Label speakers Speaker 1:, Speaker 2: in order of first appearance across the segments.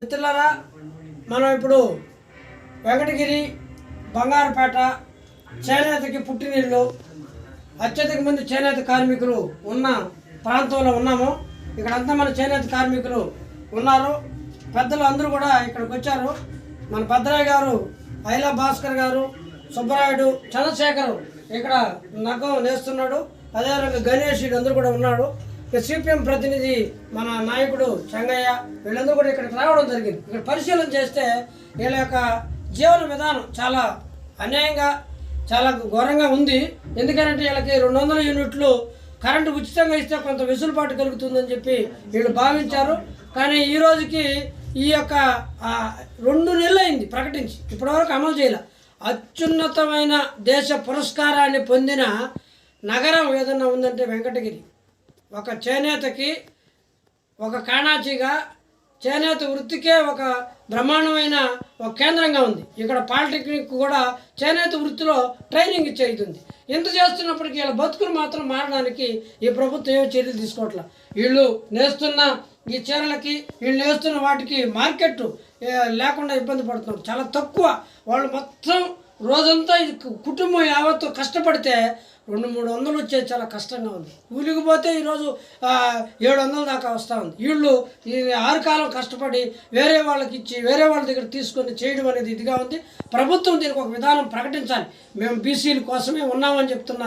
Speaker 1: మిత్రులారా, మనం ఇప్పుడు వెంకటగిరి బంగారుపేట చేనేతకి పుట్టినిల్లు, అత్యధిక మంది చేనేత కార్మికులు ఉన్న ప్రాంతంలో ఉన్నాము. ఇక్కడంతా మన చేనేత కార్మికులు ఉన్నారు. పెద్దలు అందరూ కూడా ఇక్కడికి వచ్చారు. మన భద్రయ్య గారు, ఐలా భాస్కర్ గారు, సుబ్బరాయుడు, చంద్రశేఖర్ ఇక్కడ నగ్గం నేస్తున్నాడు. అదేవిధంగా గణేష్ అందరూ కూడా ఉన్నాడు. సిపిఎం ప్రతినిధి మన నాయకుడు చెంగయ్య, వీళ్ళందరూ కూడా ఇక్కడికి రావడం జరిగింది. ఇక్కడ పరిశీలన చేస్తే వీళ్ళ యొక్క జీవన విధానం చాలా అన్యాయంగా, చాలా ఘోరంగా ఉంది. ఎందుకంటే వీళ్ళకి 200 యూనిట్లు కరెంటు ఉచితంగా ఇస్తే కొంత వెసులుబాటు కలుగుతుందని చెప్పి వీళ్ళు భావించారు. కానీ ఈ రోజుకి ఈ యొక్క 2 నెలలు అయింది ప్రకటించి, ఇప్పటివరకు అమలు చేయాల. అత్యున్నతమైన దేశ పురస్కారాన్ని పొందిన నగరం ఏదన్నా ఉందంటే వెంకటగిరి. ఒక చేనేతకి, ఒక కాణాచిగా చేనేత వృత్తికే ఒక బ్రహ్మాండమైన ఒక కేంద్రంగా ఉంది. ఇక్కడ పాలిటెక్నిక్ కూడా చేనేత వృత్తిలో ట్రైనింగ్ ఇచ్చేస్తుంది. ఇంత చేస్తున్నప్పటికీ వీళ్ళ బతుకులు మాత్రం మారడానికి ఈ ప్రభుత్వం ఏమో చర్యలు తీసుకోవట్లా. వీళ్ళు నేస్తున్న ఈ చీరలకి, వీళ్ళు నేస్తున్న వాటికి మార్కెట్ లేకుండా ఇబ్బంది పడుతున్నారు. చాలా తక్కువ. వాళ్ళు మొత్తం రోజంతా ఇది కుటుంబం యావత్తు కష్టపడితే 200-300 వచ్చేది చాలా కష్టంగా ఉంది. కూలికి పోతే ఈరోజు 700 దాకా వస్తూ ఉంది. వీళ్ళు ఈ 6 కాలం కష్టపడి వేరే వాళ్ళకి ఇచ్చి, వేరే వాళ్ళ దగ్గర తీసుకొని చేయడం అనేది ఇదిగా ఉంది. ప్రభుత్వం దీనికి ఒక విధానం ప్రకటించాలి. మేము బీసీల కోసమే ఉన్నామని చెప్తున్న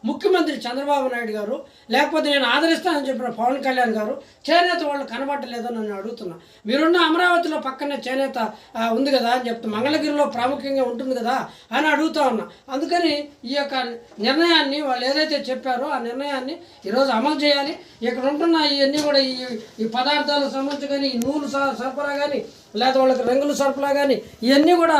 Speaker 1: ముఖ్యమంత్రి చంద్రబాబు నాయుడు గారు, లేకపోతే నేను ఆదరిస్తానని చెప్పిన పవన్ కళ్యాణ్ గారు చేనేత వాళ్ళు కనబట్టలేదని నేను అడుగుతున్నా. మీరున్న అమరావతిలో పక్కనే చేనేత ఉంది కదా అని చెప్తా, మంగళగిరిలో ప్రాముఖ్యంగా ఉంటుంది కదా అని అడుగుతా ఉన్నా. అందుకని ఈ యొక్క నిర్ణయాన్ని వాళ్ళు ఏదైతే చెప్పారో ఆ నిర్ణయాన్ని ఈరోజు అమలు చేయాలి. ఇక్కడ ఉంటున్న ఇవన్నీ కూడా ఈ పదార్థాలకు సంబంధించి కానీ, ఈ నూలు సరఫరా కానీ, లేదా వాళ్ళకి రంగుల సరఫరా కానీ, ఇవన్నీ కూడా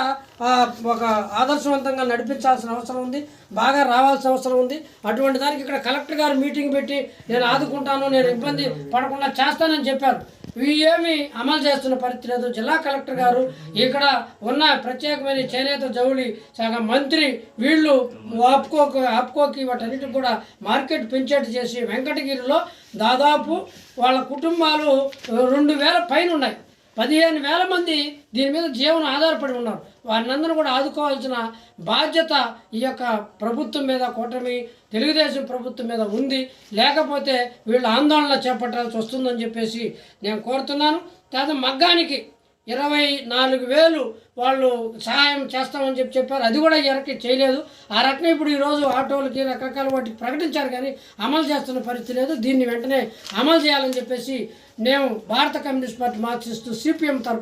Speaker 1: ఒక ఆదర్శవంతంగా నడిపించాల్సిన అవసరం ఉంది. బాగా రావాల్సిన అవసరం ఉంది. అటువంటి దానికి ఇక్కడ కలెక్టర్ గారు మీటింగ్ పెట్టి నేను ఆదుకుంటాను, నేను ఇబ్బంది పడకుండా చేస్తానని చెప్పారు. ఇవి ఏమి అమలు చేస్తున్న పరిస్థితి లేదు. జిల్లా కలెక్టర్ గారు, ఇక్కడ ఉన్న ప్రత్యేకమైన చేనేత జౌళి శాఖ మంత్రి వీళ్ళు ఆపుకోకి వాటన్నిటికి కూడా మార్కెట్ పెంచేట్టు చేసి వెంకటగిరిలో దాదాపు వాళ్ళ కుటుంబాలు 2000 పైన ఉన్నాయి. 15,000 మంది దీని మీద జీవనం ఆధారపడి ఉన్నారు. వారినందరూ కూడా ఆదుకోవాల్సిన బాధ్యత ఈ యొక్క ప్రభుత్వం మీద, కూటమి తెలుగుదేశం ప్రభుత్వం మీద ఉంది. లేకపోతే వీళ్ళు ఆందోళన చేపట్టాల్సి వస్తుందని చెప్పేసి నేను కోరుతున్నాను. తర్వాత మగ్గానికి 24,000 వాళ్ళు సహాయం చేస్తామని చెప్పారు. అది కూడా ఎవరికి చేయలేదు. ఆ రకంగా ఇప్పుడు ఈరోజు ఆటోలకి రకరకాల వాటికి ప్రకటించారు, కానీ అమలు చేస్తున్న పరిస్థితి లేదు. దీన్ని వెంటనే అమలు చేయాలని చెప్పేసి మేము భారత కమ్యూనిస్ట్ పార్టీ మార్క్సిస్టు సిపిఎం తరఫున